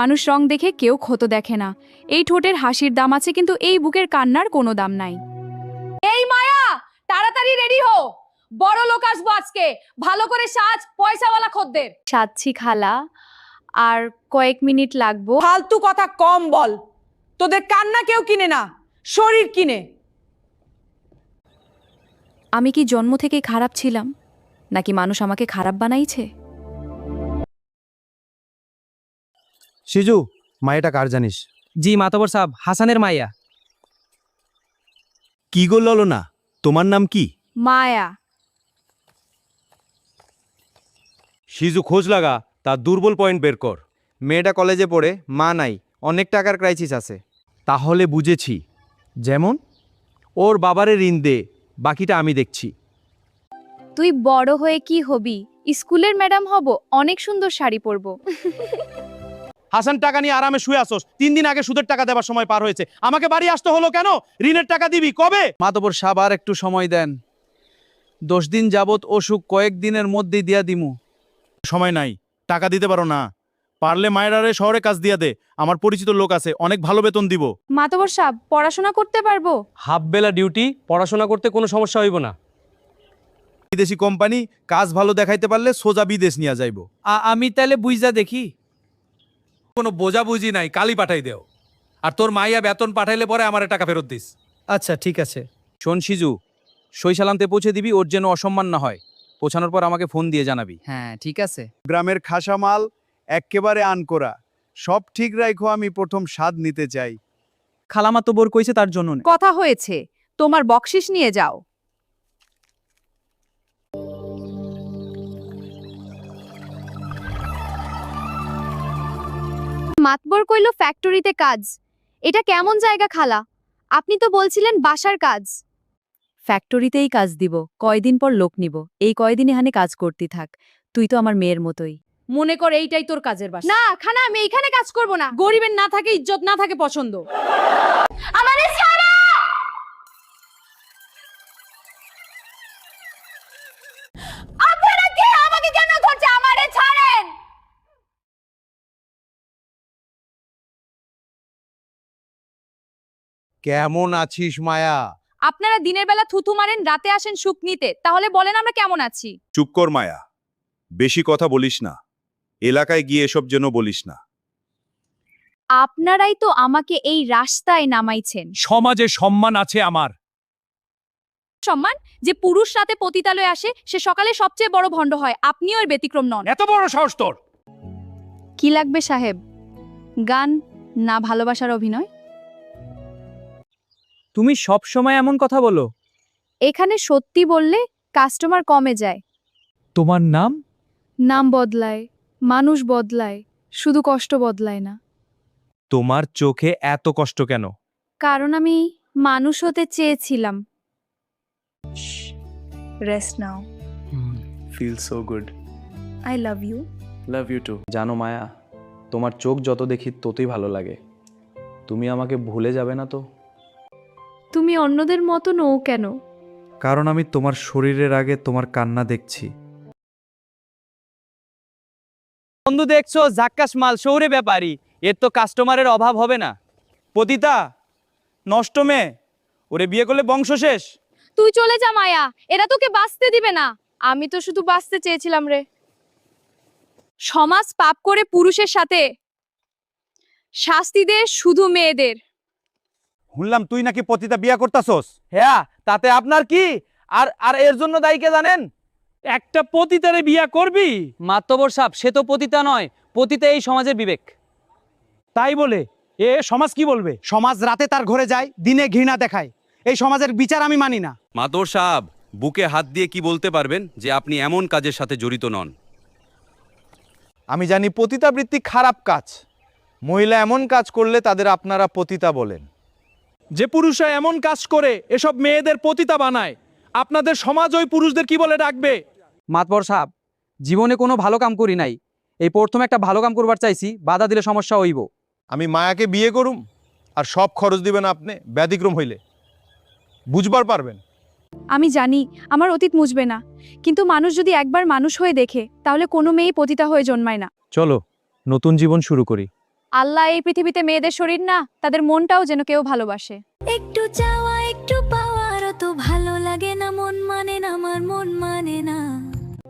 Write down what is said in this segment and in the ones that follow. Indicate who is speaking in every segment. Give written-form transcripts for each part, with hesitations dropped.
Speaker 1: মানুষ রং দেখে কেউ ক্ষত দেখে না। এই ঠোঁটের হাসির দাম আছে, কিন্তু এই বুকের কান্নার কোনো দাম নাই। এই মায়া, তাড়াতাড়ি রেডি হো, বড় লোক আসবো আজকে। ভালো করে সাজ, পয়সাওয়ালা খদ্দের। সাজছি খালা, আর কয়েক মিনিট লাগবো।
Speaker 2: ফালতু কথা কম বল, তোদের কান্না কেউ কিনে না, শরীর কিনে।
Speaker 1: আমি কি জন্ম থেকেই খারাপ ছিলাম, নাকি মানুষ আমাকে খারাপ বানাইছে?
Speaker 3: সিজু, মায়েটা কার জানিস?
Speaker 4: জি মাতবর সাহেব, হাসানের মাইয়া।
Speaker 3: কি গো ললনা, তোমার নাম কি?
Speaker 1: মায়া।
Speaker 3: সিজু, খোঁজ লাগা, তার দুর্বল পয়েন্ট বের কর। মেয়েটা কলেজে পড়ে, মা নাই, অনেক টাকার ক্রাইসিস আছে। তাহলে বুঝেছি। যেমন ওর বাবারে ঋণ দে, বাকিটা আমি দেখছি।
Speaker 1: তুই বড় হয়ে কি হবি? স্কুলের ম্যাডাম হব, অনেক সুন্দর শাড়ি পরবো।
Speaker 3: হাসান, টাকা নিয়ে আরামে শুয়ে আসোস। 3 দিন আগে সুদের টাকা দেবার সময় পার হয়েছে, আমাকে বাড়ি আসতে হলো কেন? ঋণের টাকা দিবি কবে?
Speaker 5: মাতবর সাহেব, আর একটু সময় দেন। 10 দিন যাবত অসুখ, কয়েকদিনের মধ্যেই দিয়া দিমু।
Speaker 3: সময় নাই, টাকা দিতে পারো না। পারলে মায়েরারে শহরে কাজ দিয়া দে, আমার পরিচিত লোক আছে, অনেক ভালো বেতন দিব।
Speaker 1: মাতবর সাহেব, পড়াশোনা করতে পারবো?
Speaker 4: হাফ বেলা ডিউটি, পড়াশোনা করতে কোনো সমস্যা হইব না।
Speaker 3: বিদেশি কোম্পানি, কাজ ভালো দেখাইতে পারলে সোজা বিদেশ নিয়ে যাইব।
Speaker 5: আমি তাহলে বুঝা দেখি। কোনো বোঝা বুঝি নাই, কালি পাঠাই দেও। আর তোর মাইয়া বেতন পাঠাইলে পরে আমার টাকা ফেরত দিস।
Speaker 4: আচ্ছা ঠিক আছে।
Speaker 5: শোন সিজু, সই সালামতে পৌঁছে দিবি, ওর যেন অসম্মান না হয়। পৌঁছানোর পর আমাকে ফোন দিয়ে জানাবি।
Speaker 4: হ্যাঁ ঠিক আছে।
Speaker 6: গ্রামের খাসামাল এক্কেবারে আনকোরা, সব ঠিক রাখো, আমি প্রথম স্বাদ নিতে চাই।
Speaker 4: খালামা তো বোর কইছে তার জন্য।
Speaker 2: কথা হয়েছে, তোমার বকশিস নিয়ে যাও।
Speaker 1: মাতবর কইল ফ্যাক্টরিতে কাজ। এটা কেমন জায়গা খালা? আপনি তো বলছিলেন বাসার কাজ। ফ্যাক্টরিতেই কাজ দিব, কয়দিন পর লোক নিব। এই কয়দিন এখানে কাজ করতে থাক। তুই তো আমার মেয়ের মতোই।
Speaker 2: মনে কর এইটাই তোর কাজের বাসা।
Speaker 1: না খানা, আমি এইখানে কাজ করব না।
Speaker 2: গরিবের না থাকে ইজ্জত, না থাকে পছন্দ।
Speaker 1: আমারে ছাড়া! আপনারা কে? আমাকে কেন ধরছে? আমারে ছাড়েন!
Speaker 3: কেমন আছিস মায়া?
Speaker 1: আপনারা দিনের বেলা থুথু মারেন, রাতে আসেন সুখ নিতে। তাহলে বলেন আমরা কেমন আছি?
Speaker 6: চুপ কর মায়া, বেশি কথা বলিস না, এলাকায় গিয়ে এসব যেন বলিস না।
Speaker 1: আপনারাই তো আমাকে এই রাস্তায় নামাইছেন।
Speaker 5: সমাজে সম্মান আছে আমার।
Speaker 1: সম্মান? যে পুরুষ রাতে পতিতালয়ে আসে, সে সকালে সবচেয়ে বড় ভণ্ড হয়। আপনিও এর ব্যতিক্রম নন।
Speaker 5: এত বড় সাহস তোর!
Speaker 1: কি লাগবে সাহেব? গান না ভালোবাসার অভিনয়?
Speaker 4: তুমি সব সময় এমন কথা বলো।
Speaker 1: এখানে সত্যি বললে কাস্টমার কমে যায়।
Speaker 4: তোমার নাম?
Speaker 1: নাম বদলায়, মানুষ বদলায়, শুধু কষ্ট বদলায় না।
Speaker 3: তোমার চোখে এত কষ্ট কেন?
Speaker 1: কারণ আমি মানুষ হতে চেয়েছিলাম। রেস্ট নাও।
Speaker 7: Feels so good.
Speaker 1: I love you.
Speaker 7: Love you too.
Speaker 5: জানো মায়া, তোমার চোখ যত দেখি ততই ভালো লাগে। তুমি আমাকে ভুলে যাবে না তো?
Speaker 1: তুমি অন্যদের মতো নও কেন?
Speaker 3: কারণ আমি তোমার শরীরের আগে তোমার কান্না দেখছি।
Speaker 4: বন্ধু দেখছো, জাক্কাস মাল, শহুরে ব্যাপারী। এর তো কাস্টমারের অভাব হবে না।
Speaker 5: পতিতা, নষ্ট মেয়ে, ওরে বিয়ে করলে বংশ শেষ।
Speaker 1: তুই চলে যা মায়া, এরা তোকে বাঁচতে দিবে না। আমি তো শুধু বাঁচতে চেয়েছিলাম রে। সমাজ পাপ করে পুরুষের সাথে, শাস্তি দে শুধু মেয়েদের।
Speaker 3: শুনলাম তুই নাকি পতিতা বিয়া করতাছস।
Speaker 5: হ্যাঁ, তাতে আপনার কি? আর আর এর জন্য দায়ী কে জানেন? একটা পতিতারে বিয়া করবি? মাতবর সাহেব, সে তো পতিতা নয়, পতিতা এই সমাজের বিবেক।
Speaker 3: তাই বলে এ সমাজ কি বলবে? সমাজ রাতে তার ঘরে যায়, দিনে ঘৃণা দেখায়। এই সমাজের বিচার আমি মানি না।
Speaker 8: মাতবর সাহেব, বুকে হাত দিয়ে কি বলতে পারবেন যে আপনি এমন কাজের সাথে জড়িত নন?
Speaker 6: আমি জানি পতিতাবৃত্তি খারাপ কাজ। মহিলা এমন কাজ করলে তাদের আপনারা পতিতা বলেন।
Speaker 5: যে পুরুষরা এমন কাজ করে এসব মেয়েদের পতিতা বানায়, আপনাদের সমাজ ওই পুরুষদের কি বলে ডাকবে?
Speaker 4: মাতবর সাহেব, জীবনে কোনো ভালো কাম করি নাই। এই প্রথম একটা ভালো কাম করবার চাইছি, বাধা দিলে সমস্যা হইব।
Speaker 6: আমি মায়াকে বিয়ে করুম, আর সব খরচ দিবেন আপনি, ব্যতিক্রম হইলে বুঝবার পারবেন।
Speaker 1: আমি জানি আমার অতীত মুছবে না, কিন্তু মানুষ যদি একবার মানুষ হয়ে দেখে, তাহলে কোনো মেয়েই পতিতা হয়ে জন্মায় না।
Speaker 3: চলো নতুন জীবন শুরু করি।
Speaker 1: আল্লাহ এই পৃথিবীতে মেয়েদের শরীর না, তাদের মনটাও যেন কেউ ভালোবাসে।
Speaker 9: একটু চাওয়া একটু পাওয়ার তো ভালো লাগে না, মন মানে না, আমার মন মানে না।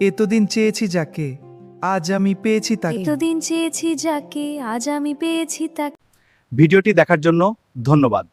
Speaker 10: এতদিন চেয়েছি যাকে, আজ আমি পেয়েছি তাকে।
Speaker 9: এতদিন চেয়েছি যাকে, আজ আমি পেয়েছি তাকে।
Speaker 6: ভিডিওটি দেখার জন্য ধন্যবাদ।